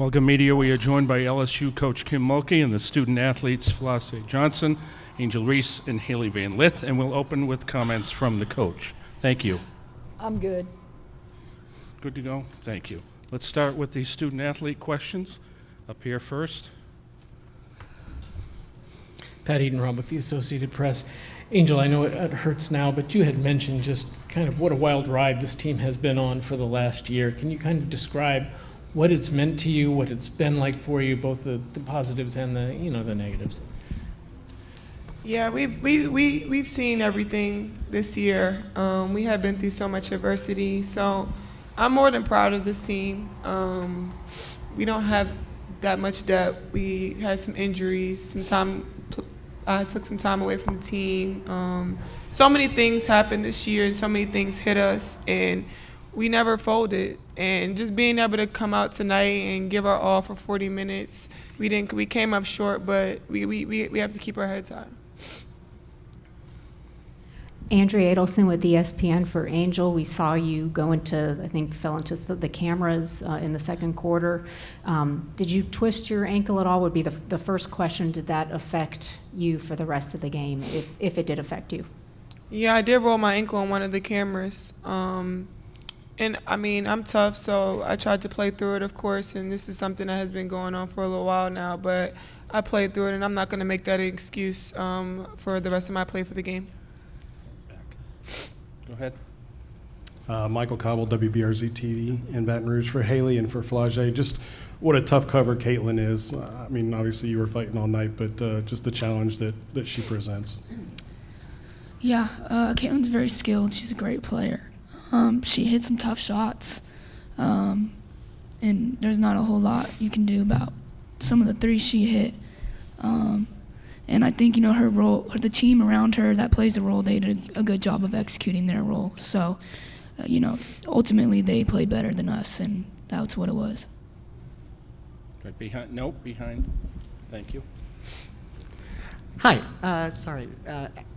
Welcome, media. We are joined by LSU coach Kim Mulkey and the student athletes Flau'jae Johnson, Angel Reese, and Hailey Van Lith, and we'll open with comments from the coach. Thank you. I'm good. Good to go? Thank you. Let's start with the student athlete questions. Up here first. Pat Edenrob with the Associated Press. Angel, I know it hurts now, but you had mentioned just kind of what a wild ride this team has been on for the last year. Can you kind of describe what it's meant to you, what it's been like for you, both the positives and the negatives? Yeah, we've seen everything this year. We have been through so much adversity, so I'm more than proud of this team. We don't have that much depth. We had some injuries, I took some time away from the team. So many things happened this year, and so many things hit us, and we never folded. And just being able to come out tonight and give our all for 40 minutes, we came up short, but we have to keep our heads high. Andrea Adelson with ESPN for Angel. We saw you go into, I think, fell into the cameras in the second quarter. Did you twist your ankle at all? Would be the first question. Did that affect you for the rest of the game, if it did affect you? Yeah, I did roll my ankle on one of the cameras. And I mean, I'm tough, so I tried to play through it, of course, and this is something that has been going on for a little while now, but I played through it, and I'm not going to make that an excuse for the rest of my play for the game. Go ahead. Michael Cobble, WBRZ TV in Baton Rouge for Hailey and for Flau'jae. Just what a tough cover Caitlin is. I mean, obviously you were fighting all night, but just the challenge that she presents. Yeah, Caitlin's very skilled. She's a great player. She hit some tough shots, and there's not a whole lot you can do about some of the threes she hit. And I think, her role, or the team around her that plays a role, they did a good job of executing their role. So, ultimately they played better than us, and that's what it was. Right behind. Nope, behind. Thank you. Hi. Sorry.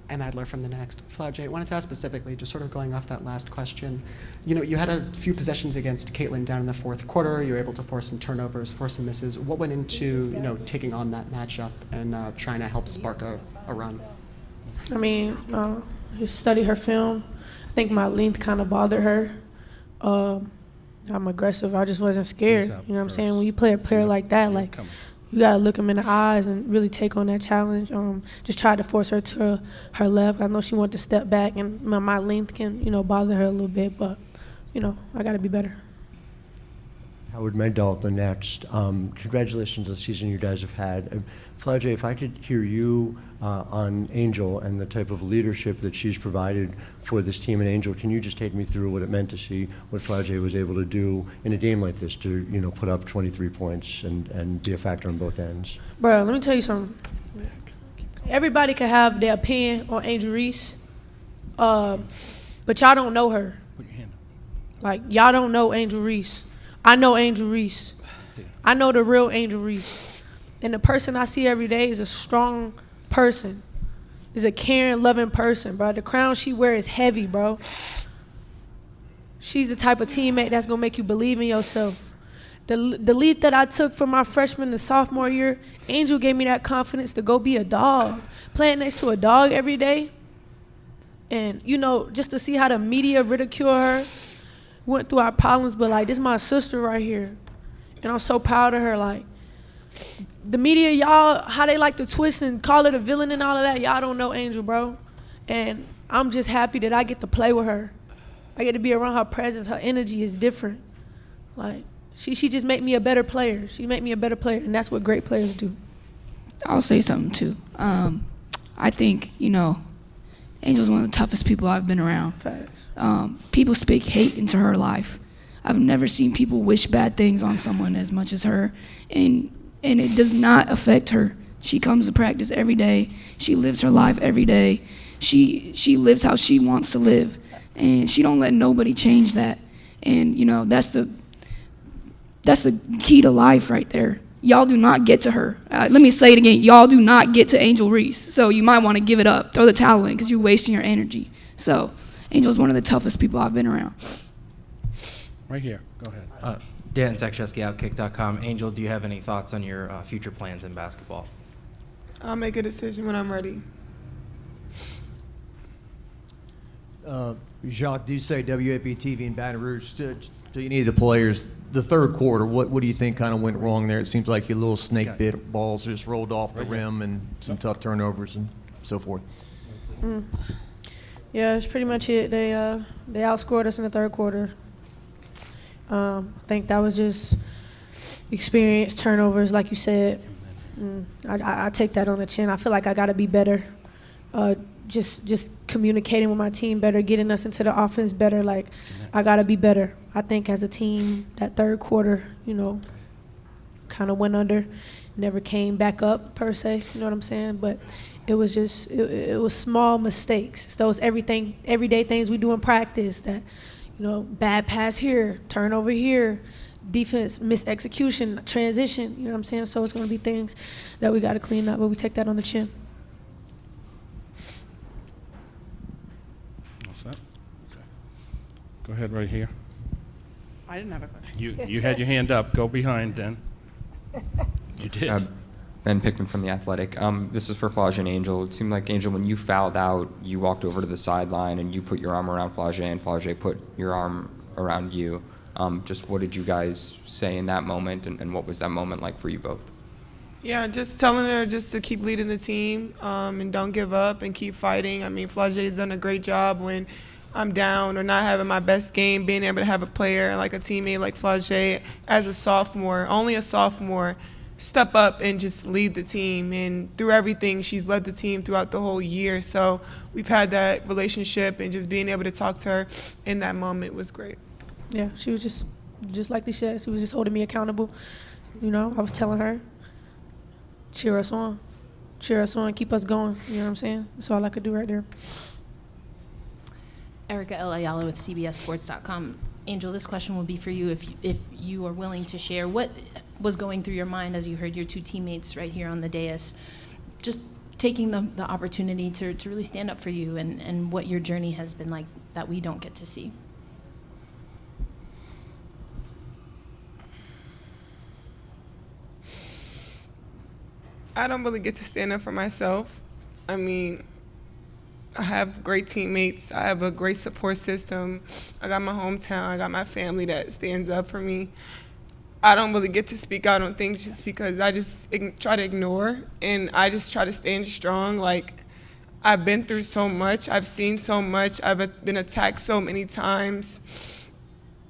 I'm Adler from The Next. Flau'jae, wanted to ask specifically, just sort of going off that last question, you had a few possessions against Caitlin down in the fourth quarter. You were able to force some turnovers, force some misses. What went into, taking on that matchup and trying to help spark a run? I mean, you study her film. I think my length kind of bothered her. I'm aggressive. I just wasn't scared. You know what I'm saying? When you play a player like that, you got to look them in the eyes and really take on that challenge. Just try to force her to her left. I know she wanted to step back, and my length can, bother her a little bit, but, I got to be better. Howard Mendel, The Next. Congratulations on the season you guys have had. Flau'jae, if I could hear you on Angel and the type of leadership that she's provided for this team in Angel, can you just take me through what it meant to see what Flau'jae was able to do in a game like this to, put up 23 points and be a factor on both ends? Bro, let me tell you something. Everybody can have their opinion on Angel Reese, but y'all don't know her. Put your hand up. Y'all don't know Angel Reese. I know Angel Reese. I know the real Angel Reese. And the person I see every day is a strong person. Is a caring, loving person, bro. The crown she wears is heavy, bro. She's the type of teammate that's going to make you believe in yourself. The leap that I took from my freshman to sophomore year, Angel gave me that confidence to go be a dog. Playing next to a dog every day. And, just to see how the media ridicule her. Went through our problems, but this is my sister right here. And I'm so proud of her. The media, y'all, how they like to twist and call her the villain and all of that, y'all don't know Angel, bro. And I'm just happy that I get to play with her. I get to be around her presence. Her energy is different. She just made me a better player. She made me a better player, and that's what great players do. I'll say something too. I think, Angel's one of the toughest people I've been around. Facts. People speak hate into her life. I've never seen people wish bad things on someone as much as her, and it does not affect her. She comes to practice every day. She lives her life every day. She lives how she wants to live, and she don't let nobody change that. And that's the key to life right there. Y'all do not get to her. Let me say it again. Y'all do not get to Angel Reese. So you might want to give it up, throw the towel in, because you're wasting your energy. So Angel's one of the toughest people I've been around. Right here. Go ahead. Dan Zakrzewski, Outkick.com. Angel, do you have any thoughts on your future plans in basketball? I'll make a decision when I'm ready. Jacques, do you say WAP-TV in Baton Rouge to any of the players? The third quarter, what do you think kind of went wrong there? It seems like your little snake bit balls just rolled off the rim and some tough turnovers and so forth. Yeah, that's pretty much it. They outscored us in the third quarter. I think that was just experience, turnovers, like you said. I take that on the chin. I feel like I got to be better. Just communicating with my team better, getting us into the offense better. Like, I got to be better. I think as a team, that third quarter, kind of went under, never came back up per se. You know what I'm saying? But it was just it was small mistakes. It's those everyday things we do in practice that, bad pass here, turnover here, defense misexecution, transition. You know what I'm saying? So it's going to be things that we got to clean up, but we take that on the chin. Go ahead right here. I didn't have a question. You had your hand up. Go behind then. You did. Ben Pickman from The Athletic. This is for Flau'jae and Angel. It seemed like, Angel, when you fouled out, you walked over to the sideline and you put your arm around Flau'jae and Flau'jae put your arm around you. Just what did you guys say in that moment, and what was that moment like for you both? Yeah, just telling her just to keep leading the team and don't give up and keep fighting. I mean, Flau'jae's done a great job when I'm down or not having my best game, being able to have a player like a teammate like Flau'jae as a sophomore, only a sophomore, step up and just lead the team. And through everything, she's led the team throughout the whole year. So we've had that relationship, and just being able to talk to her in that moment was great. Yeah, she was just like they said, she was just holding me accountable. I was telling her, cheer us on, keep us going. You know what I'm saying? That's all I could do right there. Erica L. Ayala with CBSSports.com. Angel, this question will be for you if you are willing to share. What was going through your mind as you heard your two teammates right here on the dais just taking the opportunity to really stand up for you, and what your journey has been like that we don't get to see? I don't really get to stand up for myself. I mean, I have great teammates. I have a great support system. I got my hometown. I got my family that stands up for me. I don't really get to speak out on things just because I just try to ignore, and I just try to stand strong. Like, I've been through so much. I've seen so much. I've been attacked so many times.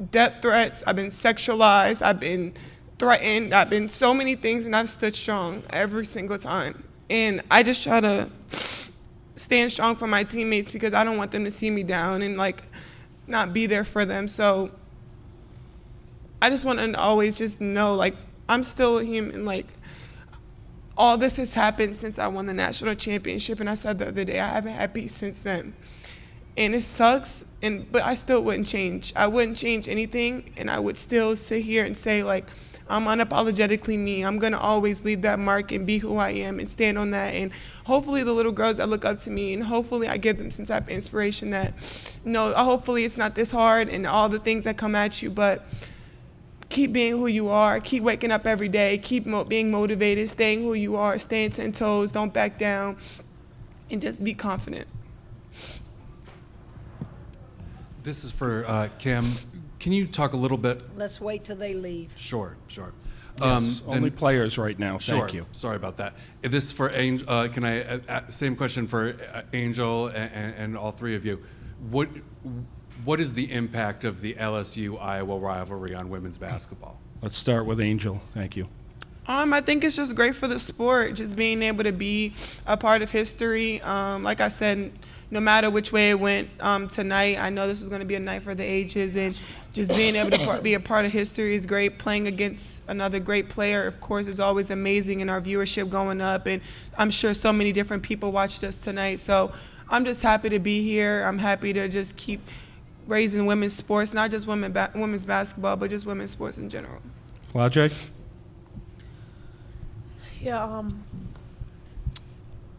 Death threats. I've been sexualized. I've been threatened. I've been so many things, and I've stood strong every single time. And I just try to stand strong for my teammates because I don't want them to see me down and not be there for them. So I just want them to always just know I'm still a human. All this has happened since I won the national championship, and I said the other day I haven't had peace since then. And it sucks, but I still wouldn't change. I wouldn't change anything, and I would still sit here and say I'm unapologetically me. I'm going to always leave that mark and be who I am and stand on that. And hopefully the little girls that look up to me, and hopefully I give them some type of inspiration that, hopefully it's not this hard and all the things that come at you, but keep being who you are. Keep waking up every day. Keep being motivated, staying who you are, staying 10 toes, don't back down, and just be confident. This is for Kim. Can you talk a little bit? Let's wait till they leave. Sure. Yes, only players right now. Sure. Thank you. Sorry about that. This is for Angel. Can I same question for Angel and all three of you? What is the impact of the LSU-Iowa rivalry on women's basketball? Let's start with Angel. Thank you. I think it's just great for the sport, just being able to be a part of history. Like I said, no matter which way it went tonight, I know this was going to be a night for the ages, and just being able to be a part of history is great. Playing against another great player, of course, is always amazing, and our viewership going up, and I'm sure so many different people watched us tonight. So I'm just happy to be here. I'm happy to just keep raising women's sports, not just women's basketball, but just women's sports in general. Flau'jae? Yeah,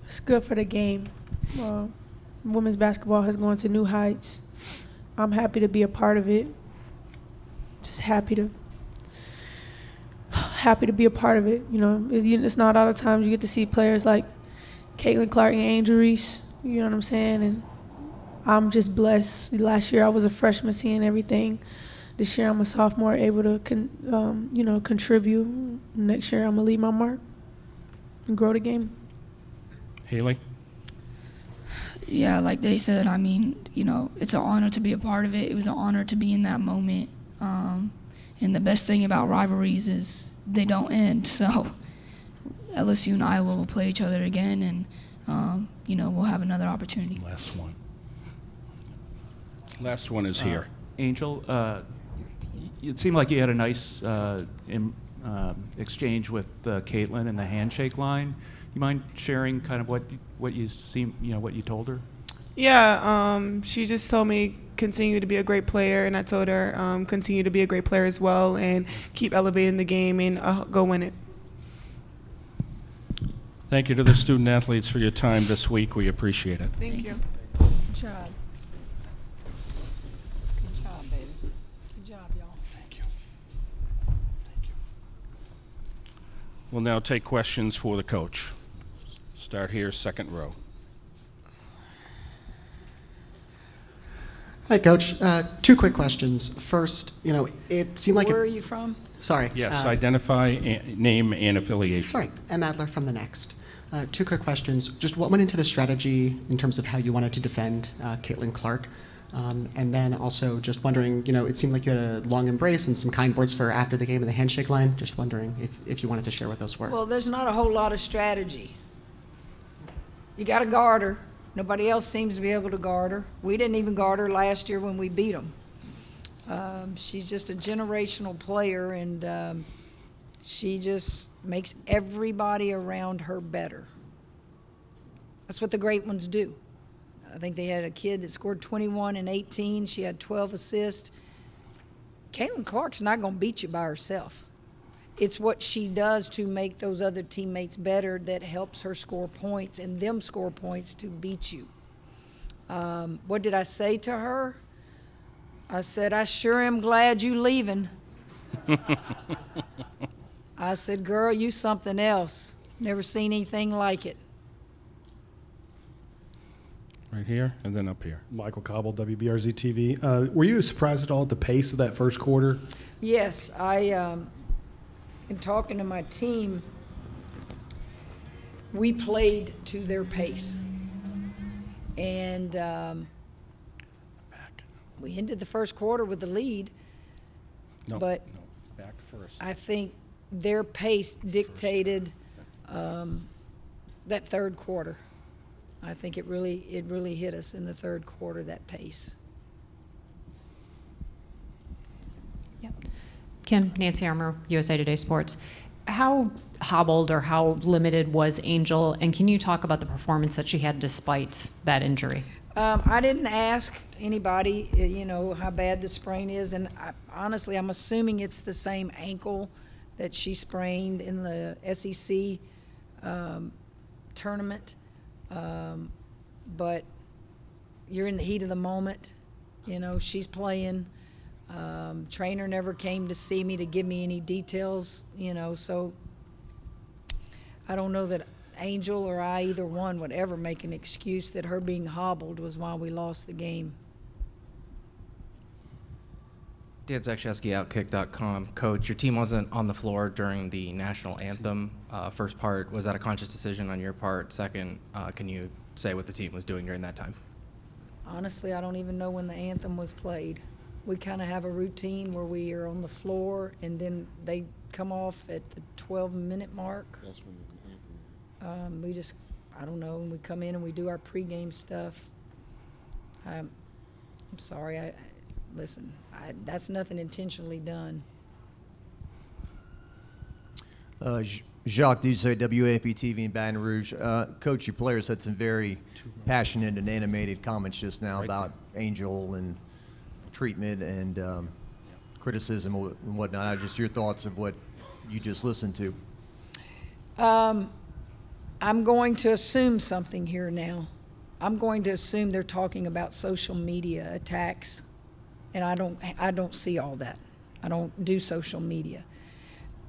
it's good for the game. Women's basketball has gone to new heights. I'm happy to be a part of it. Just happy to happy to be a part of it. It's not all the times you get to see players like Caitlin Clark and Angel Reese. You know what I'm saying? And I'm just blessed. Last year I was a freshman seeing everything. This year I'm a sophomore, able to contribute. Next year I'm gonna leave my mark and grow the game. Hailey? Yeah, like they said, I mean, it's an honor to be a part of it. It was an honor to be in that moment. And the best thing about rivalries is they don't end. So LSU and Iowa will play each other again, and, we'll have another opportunity. Last one is here. Angel, it seemed like you had a nice exchange with Caitlin in the handshake line. You mind sharing kind of what you told her? Yeah, she just told me continue to be a great player, and I told her continue to be a great player as well, and keep elevating the game and go win it. Thank you to the student athletes for your time this week. We appreciate it. Thank you. Good job. Good job, baby. Good job, y'all. Thank you. We'll now take questions for the coach. Start here, second row. Hi, Coach. Two quick questions. First, it seemed like Where are you from? Sorry. Yes, identify, name, and affiliation. Sorry, M. Adler from The Next. Two quick questions. Just what went into the strategy in terms of how you wanted to defend Caitlin Clark? And then also just wondering, it seemed like you had a long embrace and some kind words for after the game in the handshake line. Just wondering if you wanted to share what those were. Well, there's not a whole lot of strategy. You got to guard her. Nobody else seems to be able to guard her. We didn't even guard her last year when we beat them. She's just a generational player, and she just makes everybody around her better. That's what the great ones do. I think they had a kid that scored 21 and 18. She had 12 assists. Caitlin Clark's not going to beat you by herself. It's what she does to make those other teammates better that helps her score points and them score points to beat you. What did I say to her? I said, I sure am glad you leaving. I said, girl, you something else. Never seen anything like it. Right here and then up here. Michael Cobble, WBRZ TV. Were you surprised at all at the pace of that first quarter? Yes, in talking to my team, we played to their pace. And we ended the first quarter with the lead. But back first. I think their pace dictated that third quarter. I think it really hit us in the third quarter, that pace. Kim, Nancy Armour, USA Today Sports. How hobbled or how limited was Angel, and can you talk about the performance that she had despite that injury? I didn't ask anybody, how bad the sprain is, and honestly, I'm assuming it's the same ankle that she sprained in the SEC tournament. But you're in the heat of the moment. She's playing. Trainer never came to see me to give me any details, so I don't know that Angel or I, either one, would ever make an excuse that her being hobbled was why we lost the game. Dan Zakrzewski, Outkick.com. Coach, your team wasn't on the floor during the national anthem. First part, was that a conscious decision on your part? Second, can you say what the team was doing during that time? Honestly, I don't even know when the anthem was played. We kind of have a routine where we are on the floor, and then they come off at the 12-minute mark. I don't know, and we come in and we do our pregame stuff. I'm sorry, listen, that's nothing intentionally done. Jacques Dussault, WAP-TV in Baton Rouge. Coach, your players had some very passionate and animated comments just now about Angel and treatment and criticism and whatnot. Just your thoughts of what you just listened to. I'm going to assume something here now. I'm going to assume they're talking about social media attacks, and I don't see all that. I don't do social media.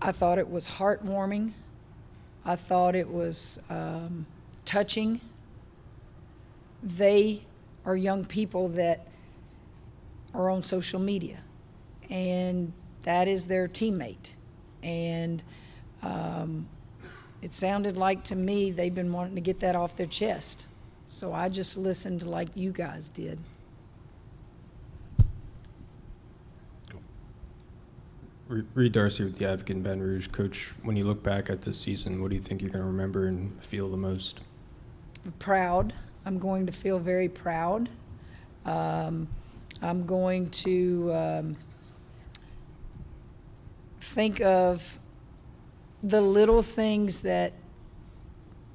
I thought it was heartwarming. I thought it was touching. They are young people that are on social media, and that is their teammate. And it sounded like to me they've been wanting to get that off their chest. So I just listened like you guys did. Reed Darcy with the Advocate in Baton Rouge. Coach, when you look back at this season, what do you think you're going to remember and feel the most? Proud. I'm going to feel very proud. I'm going to think of the little things that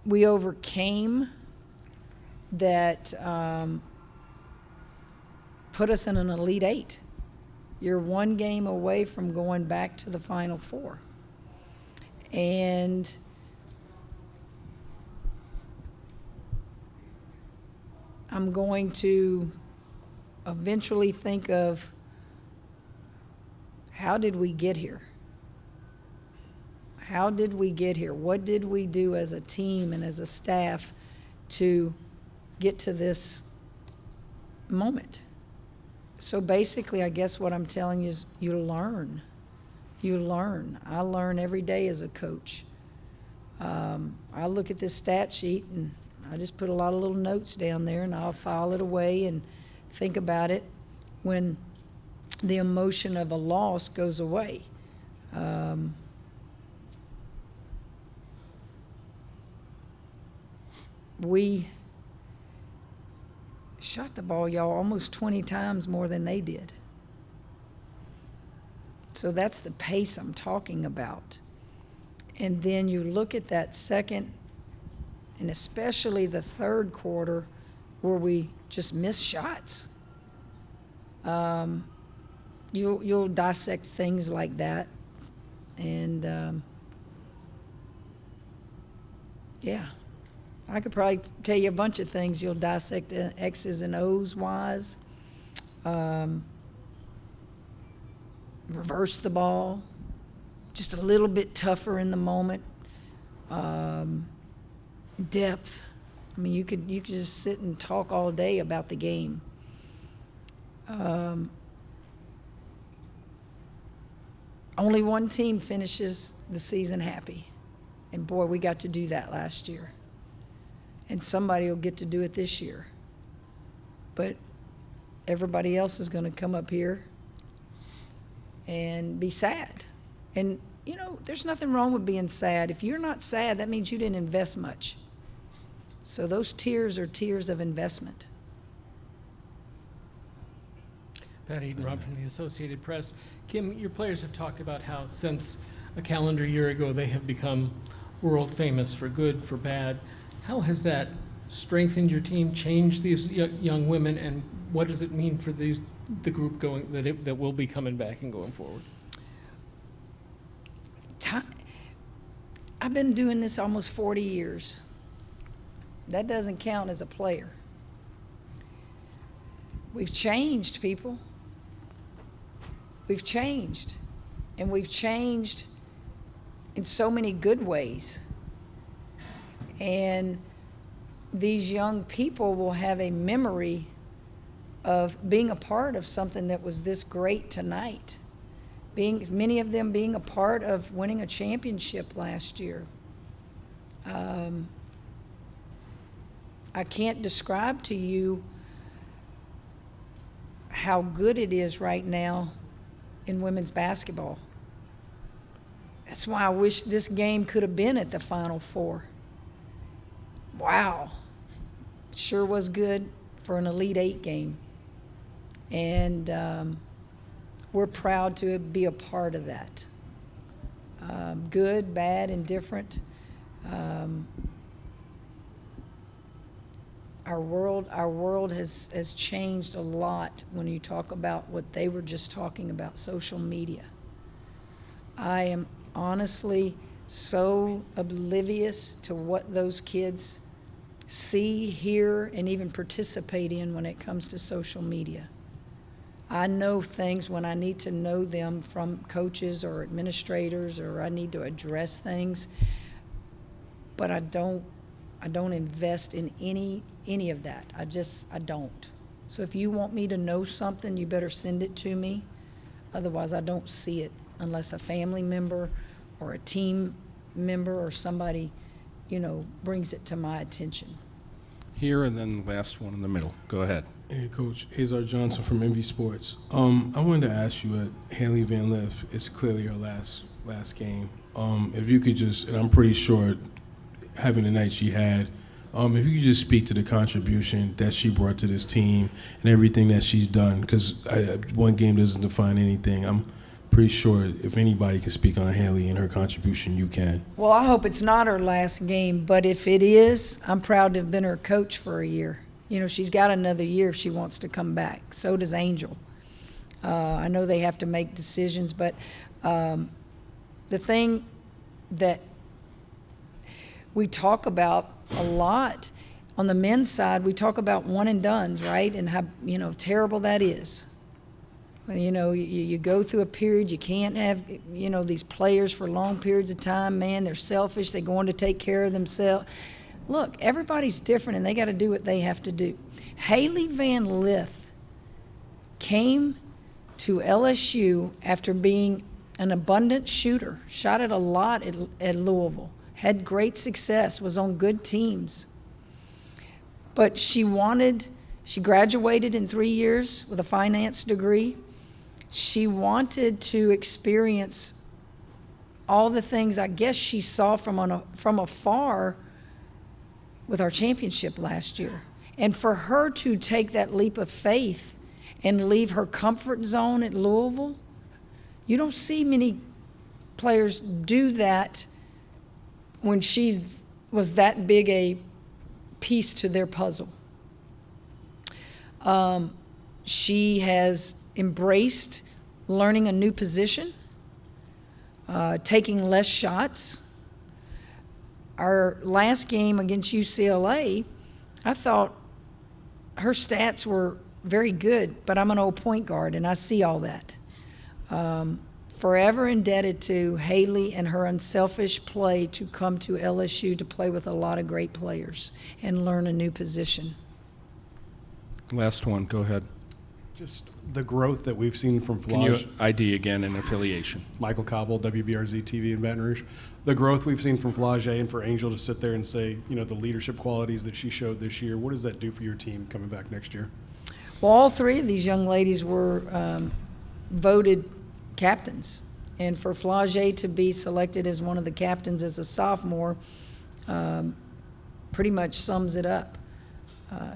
we overcame that put us in an Elite Eight. You're one game away from going back to the Final Four. And I'm going to eventually think of, how did we get here? How did we get here? What did we do as a team and as a staff to get to this moment? So basically, I guess what I'm telling you is you learn. You learn. I learn every day as a coach. I look at this stat sheet and I just put a lot of little notes down there, and I'll file it away and think about it when the emotion of a loss goes away. We shot the ball, y'all, almost 20 times more than they did. So that's the pace I'm talking about. And then you look at that second and especially the third quarter where we just missed shots. You'll dissect things like that. And yeah. I could probably tell you a bunch of things you'll dissect X's and O's wise. Reverse the ball, just a little bit tougher in the moment. Depth. I mean, you could just sit and talk all day about the game. Only one team finishes the season happy. And boy, we got to do that last year. And somebody will get to do it this year. But everybody else is going to come up here and be sad. And, you know, there's nothing wrong with being sad. If you're not sad, that means you didn't invest much. So those tears are tears of investment. Pat Edenrob from the Associated Press. Kim, your players have talked about how since a calendar year ago they have become world famous for good, for bad. How has that strengthened your team, changed these young women, and what does it mean for the group that will be coming back and going forward? I've been doing this almost 40 years. That doesn't count as a player. We've changed, people. We've changed. And we've changed in so many good ways. And these young people will have a memory of being a part of something that was this great tonight. Many of them being a part of winning a championship last year. I can't describe to you how good it is right now in women's basketball. That's why I wish this game could have been at the Final Four. Wow. Sure was good for an Elite Eight game. And we're proud to be a part of that. Good, bad, indifferent. Our world has changed a lot when you talk about what they were just talking about, social media. I am honestly so oblivious to what those kids see, hear, and even participate in when it comes to social media. I know things when I need to know them from coaches or administrators, or I need to address things, but I don't invest in any of that. I don't. So if you want me to know something, you better send it to me. Otherwise, I don't see it unless a family member or a team member or somebody, brings it to my attention. Here, and then the last one in the middle. Go ahead. Hey, Coach. Azar Johnson from MV Sports. I wanted to ask you, Hailey Van Lith, it's clearly her last game. If you could just, and I'm pretty sure having the night she had, if you could just speak to the contribution that she brought to this team and everything that she's done, because one game doesn't define anything. I'm pretty sure if anybody can speak on Hailey and her contribution, you can. Well, I hope it's not her last game, but if it is, I'm proud to have been her coach for a year. She's got another year if she wants to come back. So does Angel. I know they have to make decisions, but the thing that we talk about a lot on the men's side, we talk about one and dones, right? And how, terrible that is. You go through a period, you can't have, these players for long periods of time. Man, they're selfish. They go on to take care of themselves. Look, everybody's different, and they got to do what they have to do. Hailey Van Lith came to LSU after being an abundant shooter, shot it a lot at Louisville, had great success, was on good teams. But she graduated in 3 years with a finance degree. She wanted to experience all the things I guess she saw from afar with our championship last year. And for her to take that leap of faith and leave her comfort zone at Louisville, you don't see many players do that when she was that big a piece to their puzzle. She has embraced learning a new position, taking less shots. Our last game against UCLA, I thought her stats were very good, but I'm an old point guard, and I see all that. Forever indebted to Hailey and her unselfish play to come to LSU to play with a lot of great players and learn a new position. Last one. Go ahead. Just the growth that we've seen from Can you Flau'jae. ID again and affiliation? Michael Cobble, WBRZ TV in Baton Rouge. The growth we've seen from Flau'jae, and for Angel to sit there and say, the leadership qualities that she showed this year, what does that do for your team coming back next year? Well, all three of these young ladies were voted captains. And for Flau'jae to be selected as one of the captains as a sophomore pretty much sums it up.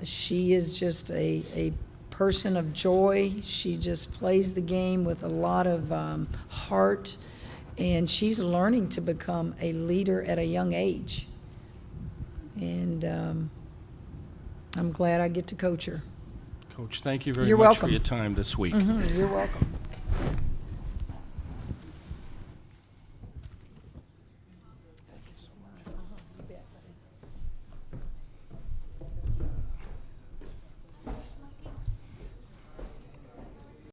She is just a person of joy. She just plays the game with a lot of heart, and she's learning to become a leader at a young age. And I'm glad I get to coach her. Coach, thank you very You're much welcome. for your time this week. You're welcome.